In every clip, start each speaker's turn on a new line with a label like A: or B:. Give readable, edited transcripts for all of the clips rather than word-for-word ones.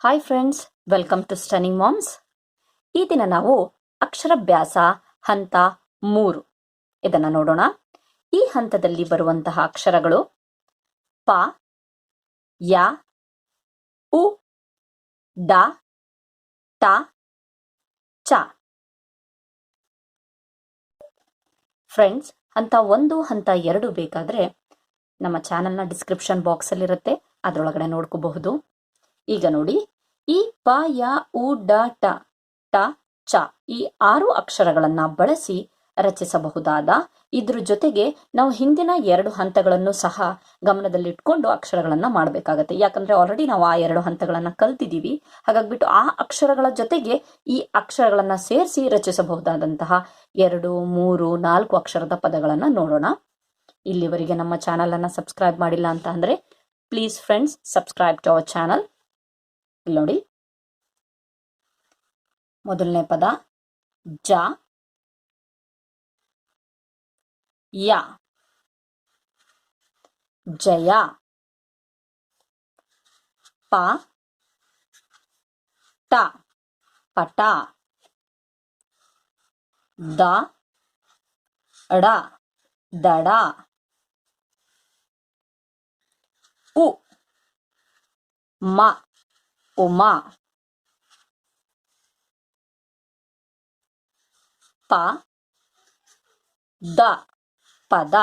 A: Hi friends, welcome to stunning moms. ಈ ದಿನ ನಾವು ಅಕ್ಷರಾಭ್ಯಾಸ ಹಂತ 3 ಇದನ್ನು ನೋಡೋಣ. ಈ ಹಂತದಲ್ಲಿ ಬರುವಂತಹ ಅಕ್ಷರಗಳು ಪ, ಯ, ಉ, ಡ, ಟ, ಚ. ಫ್ರೆಂಡ್ಸ್, ಹಂತ 1 ಹಂತ 2 ಬೇಕಾದರೆ ನಮ್ಮ ಚಾನಲ್ನ ಡಿಸ್ಕ್ರಿಪ್ಷನ್ ಬಾಕ್ಸಲ್ಲಿರುತ್ತೆ, ಅದರೊಳಗಡೆ ನೋಡ್ಕೋಬಹುದು. ಈಗ ನೋಡಿ, ಈ ಪ, ಯ, ಉ, ಡ, ಟ, ಟ, ಚ ಈ 6 ಅಕ್ಷರಗಳನ್ನ ಬಳಸಿ ರಚಿಸಬಹುದಾದ, ಇದ್ರ ಜೊತೆಗೆ ನಾವು ಹಿಂದಿನ 2 ಹಂತಗಳನ್ನು ಸಹ ಗಮನದಲ್ಲಿಟ್ಕೊಂಡು ಅಕ್ಷರಗಳನ್ನ ಮಾಡಬೇಕಾಗತ್ತೆ. ಯಾಕಂದ್ರೆ ಆಲ್ರೆಡಿ ನಾವು ಆ 2 ಹಂತಗಳನ್ನ ಕಲ್ತಿದ್ದೀವಿ. ಹಾಗಾಗ್ಬಿಟ್ಟು ಆ ಅಕ್ಷರಗಳ ಜೊತೆಗೆ ಈ ಅಕ್ಷರಗಳನ್ನ ಸೇರಿಸಿ ರಚಿಸಬಹುದಾದಂತಹ 2, 3, 4 ಅಕ್ಷರದ ಪದಗಳನ್ನ ನೋಡೋಣ. ಇಲ್ಲಿವರೆಗೆ ನಮ್ಮ ಚಾನಲ್ ಅನ್ನ ಸಬ್ಸ್ಕ್ರೈಬ್ ಮಾಡಿಲ್ಲ ಅಂತ ಅಂದ್ರೆ please friends, subscribe to our channel. ಇಲ್ಲಿ ನೋಡಿ, ಮೊದಲನೇ ಪದ ಜ, ಯ, ಜಯ. ಪ, ಟ, ಪಟ. ದ, ಡ, ದಡ. ಉ, ಮ, ಉಮ. ಪ, ದ, ಪದ.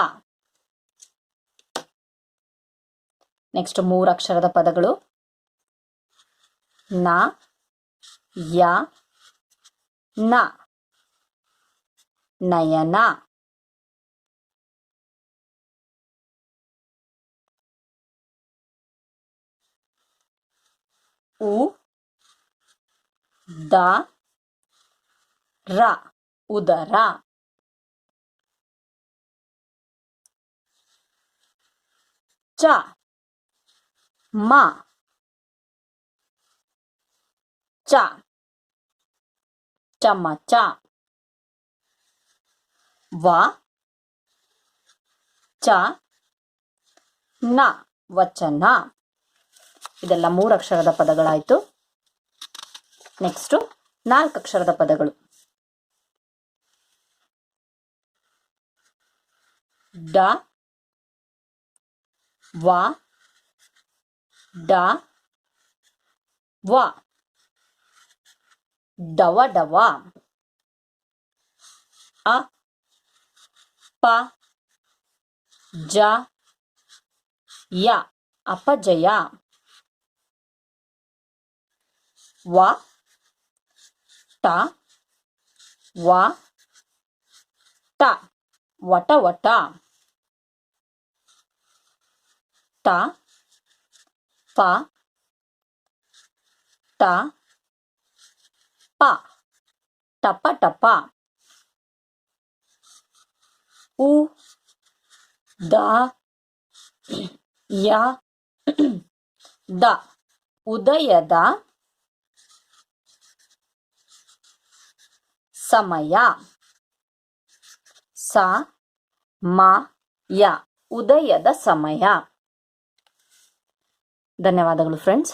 A: ನೆಕ್ಸ್ಟ್ 3 ಅಕ್ಷರದ ಪದಗಳು ನ, ಯ, ನ. ನಯನ. ಉ, ದ, ರ, ಉದರ. ಚ, ಮ, ಚ, ಚಮಚ. ವ, ಚ, ನ, ವಚನ. ಇದೆಲ್ಲ 3 ಅಕ್ಷರದ ಪದಗಳಾಯ್ತು. ನೆಕ್ಸ್ಟ್ 4 ಅಕ್ಷರದ ಪದಗಳು ಡ, ವ, ಡ, ವ. ಡವ ಡವ. ಅ, ಪ, ಜ, ಯ, ಅಪಜಯ. ವ, ಟ, ವ, ಟ, ವಟ ವಟ. ಟ, ಪ, ಟ, ಪ, ಟಪ ಟಪ. ಉ, ದ, ಯ, ದ, ಉದಯದ. ಸಮಯ. ಸ, ಮ, ಯ, ಉದಯದ ಸಮಯ. ಧನ್ಯವಾದಗಳು ಫ್ರೆಂಡ್ಸ್.